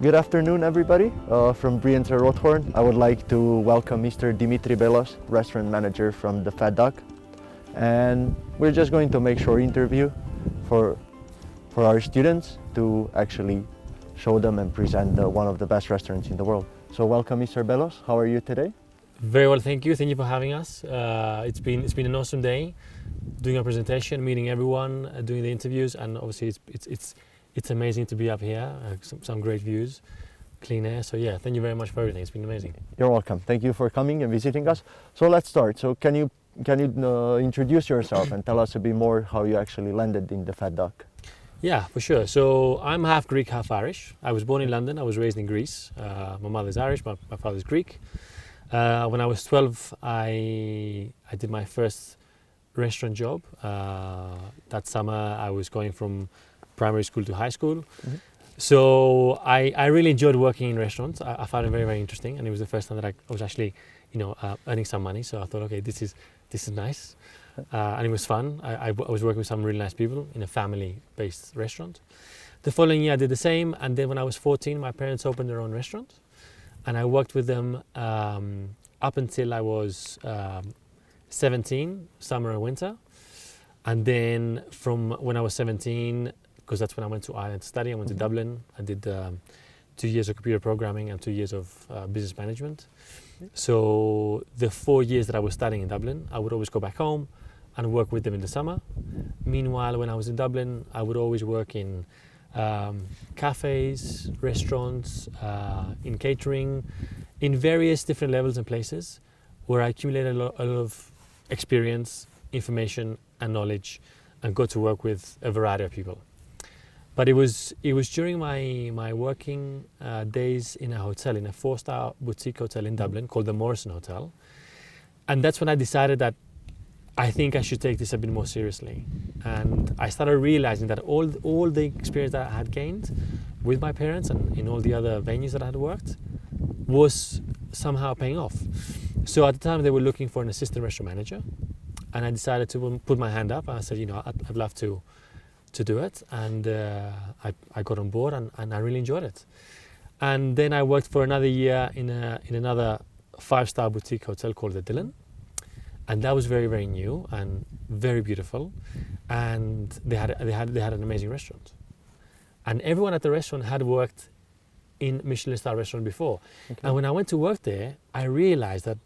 Good afternoon, everybody. From Brienzer Rothorn, I would like to welcome Mr. Dimitri Bellos, restaurant manager from the Fat Duck. And we're just going to make a short interview for our students to actually show them and present one of the best restaurants in the world. So welcome, Mr. Bellos. How are you today? Very well, thank you. Thank you for having us. It's been an awesome day, doing our presentation, meeting everyone, doing the interviews, and obviously it's amazing to be up here. Some great views, clean air. So yeah, thank you very much for everything. It's been amazing. You're welcome. Thank you for coming and visiting us. So let's start. So can you introduce yourself and tell us a bit more how you actually landed in the Fat Duck? Yeah, for sure. So I'm half Greek, half Irish. I was born in London. I was raised in Greece. My mother's Irish. My father's Greek. When I was 12, I did my first restaurant job. That summer, I was going from primary school to high school. Mm-hmm. So I really enjoyed working in restaurants. I found it very, very interesting, and it was the first time that I was actually, earning some money. So I thought, okay, this is nice, and it was fun. I was working with some really nice people in a family-based restaurant. The following year, I did the same, and then when I was 14, my parents opened their own restaurant, and I worked with them up until I was 17, summer and winter, and then from when I was 17. Because that's when I went to Ireland to study. I went to Dublin. I did 2 years of computer programming and 2 years of business management. So the 4 years that I was studying in Dublin, I would always go back home and work with them in the summer. Meanwhile, when I was in Dublin, I would always work in cafes, restaurants, in catering, in various different levels and places where I accumulated a lot of experience, information and knowledge, and got to work with a variety of people. But it was during my working days in a hotel, in a 4-star boutique hotel in Dublin called the Morrison Hotel. And that's when I decided that I think I should take this a bit more seriously. And I started realizing that all the experience that I had gained with my parents and in all the other venues that I had worked was somehow paying off. So at the time they were looking for an assistant restaurant manager. And I decided to put my hand up. And I said, I'd love to do it, and I got on board, and I really enjoyed it. And then I worked for another year in another 5-star boutique hotel called the Dillon, and that was very, very new and very beautiful, and they had an amazing restaurant, and everyone at the restaurant had worked in Michelin star restaurant before. Okay. And when I went to work there, I realized that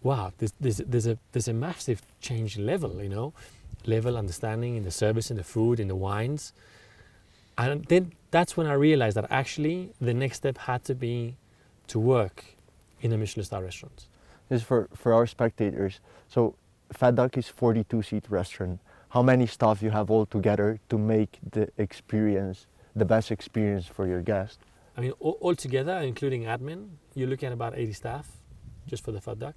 wow, there's a massive change level, level understanding in the service, in the food, in the wines. And then that's when I realized that actually the next step had to be to work in a Michelin star restaurant. This is for our spectators. So Fat Duck is 42-seat restaurant. How many staff you have all together to make the experience, the best experience for your guest? I mean, all together, including admin, you're looking at about 80 staff just for the Fat Duck.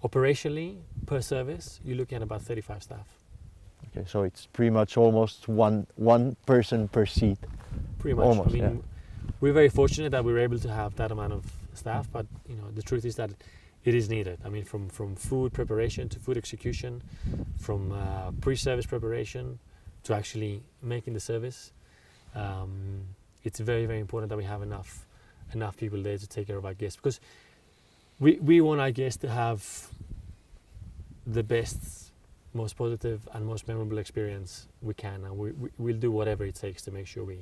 Operationally, per service, you're looking at about 35 staff. Okay, so it's pretty much almost one person per seat. Pretty much. Almost, I mean, yeah. We're very fortunate that we're able to have that amount of staff, but the truth is that it is needed. I mean, from food preparation to food execution, from pre-service preparation to actually making the service. It's very, very important that we have enough people there to take care of our guests, because we want our guests to have the best, most positive and most memorable experience we can, and we'll do whatever it takes to make sure we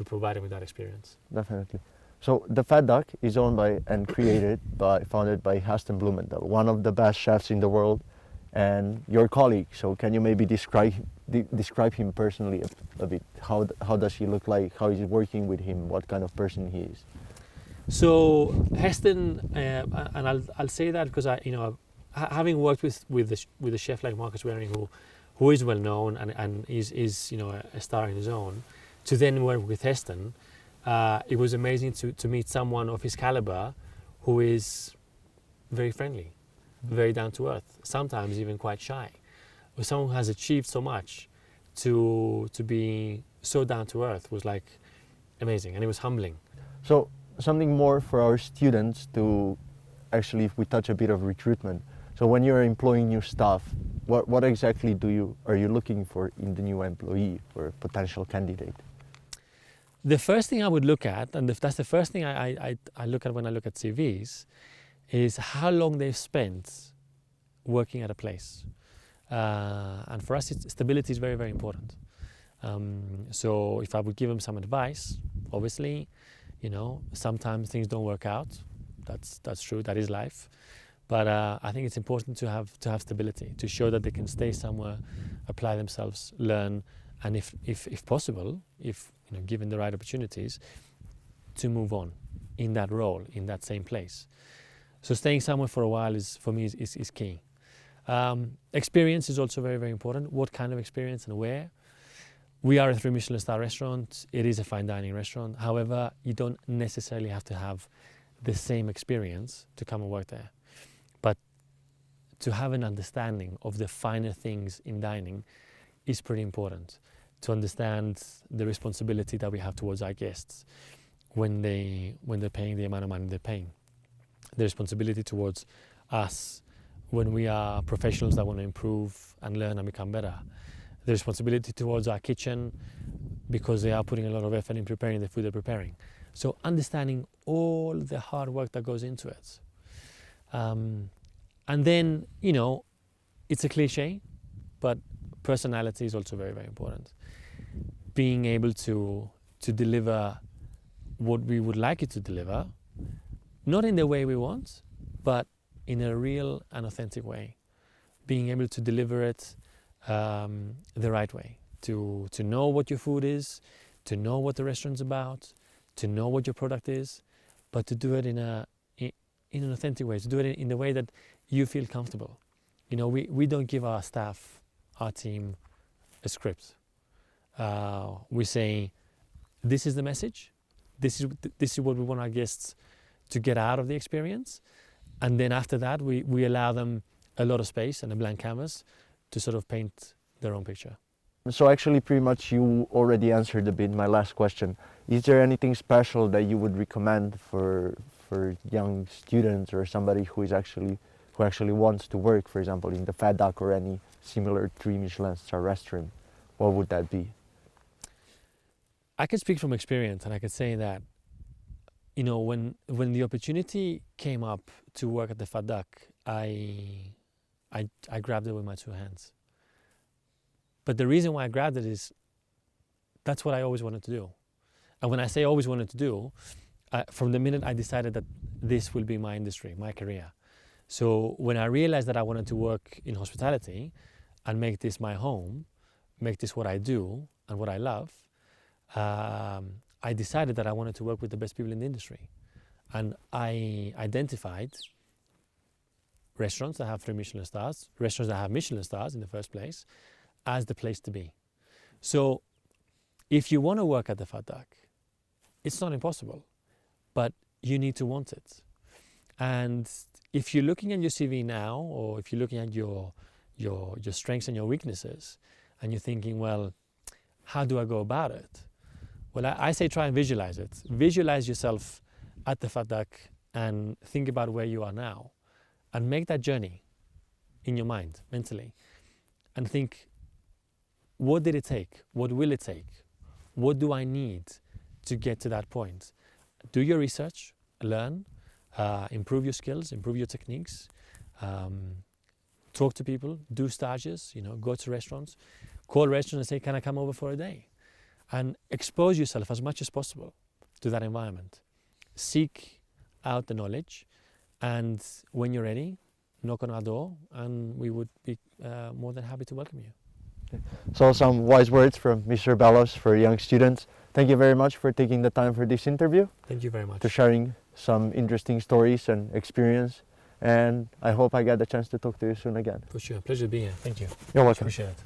provide them with that experience. Definitely. So the Fat Duck is owned by and founded by Heston, one of the best chefs in the world, and your colleague. So can you maybe describe him personally a bit? How does he look like? How is it working with him? What kind of person he is? So Heston, and I'll say that because having worked with a chef like Marcus Waring, who is well known and is a star in his own, to then work with Heston, it was amazing to meet someone of his caliber, who is very friendly, very down to earth, sometimes even quite shy. Or someone who has achieved so much, to be so down to earth was like amazing, and it was humbling. So something more for our students to actually, if we touch a bit of recruitment. So when you're employing new staff, what exactly are you looking for in the new employee or potential candidate? The first thing I would look at, and that's the first thing I look at when I look at CVs, is how long they've spent working at a place. And for us, stability is very, very important. So if I would give them some advice, obviously, sometimes things don't work out. That's true. That is life. But I think it's important to have stability, to show that they can stay somewhere, apply themselves, learn, and if possible, given the right opportunities, to move on in that role, in that same place. So staying somewhere for a while for me is key. Experience is also very, very important. What kind of experience and where? We are a 3 Michelin star restaurant. It is a fine dining restaurant. However, you don't necessarily have to have the same experience to come and work there. But to have an understanding of the finer things in dining is pretty important. To understand the responsibility that we have towards our guests when they're paying the amount of money they're paying. The responsibility towards us when we are professionals that want to improve and learn and become better. The responsibility towards our kitchen because they are putting a lot of effort in preparing the food they're preparing. So understanding all the hard work that goes into it. And then, it's a cliche, but personality is also very, very important. Being able to deliver what we would like it to deliver, not in the way we want, but in a real and authentic way. Being able to deliver it the right way, to know what your food is, to know what the restaurant's about, to know what your product is, but to do it in an authentic way, to do it in the way that you feel comfortable. We don't give our staff, our team, a script. We say, this is the message, this is what we want our guests to get out of the experience, and then after that we allow them a lot of space and a blank canvas to sort of paint their own picture. So actually pretty much you already answered a bit my last question. Is there anything special that you would recommend for young students or somebody who actually wants to work, for example, in the Fat Duck or any similar 3 Michelin star restaurant? What would that be? I can speak from experience, and I could say that, when the opportunity came up to work at the Fat Duck, I grabbed it with my 2 hands. But the reason why I grabbed it is that's what I always wanted to do. And when I say always wanted to do, from the minute I decided that this will be my industry, my career. So when I realized that I wanted to work in hospitality and make this my home, make this what I do and what I love, I decided that I wanted to work with the best people in the industry. And I identified restaurants that have 3 Michelin stars, restaurants that have Michelin stars in the first place, as the place to be. So if you want to work at the Fat Duck, it's not impossible, but you need to want it. And if you're looking at your CV now, or if you're looking at your strengths and your weaknesses, and you're thinking, well, how do I go about it? Well, I say try and visualize it. Visualize yourself at the Fat Duck and think about where you are now, and make that journey in your mind, mentally, and think, what did it take? What will it take? What do I need to get to that point? Do your research, learn, improve your skills, improve your techniques, talk to people, do stages, go to restaurants, call restaurants and say, can I come over for a day? And expose yourself as much as possible to that environment. Seek out the knowledge, and when you're ready, knock on our door and we would be more than happy to welcome you. So some wise words from Mr. Bellos for young students. Thank you very much for taking the time for this interview. Thank you very much. For sharing some interesting stories and experience. And I hope I get the chance to talk to you soon again. For sure. Pleasure to be here. Thank you. You're welcome. Appreciate it.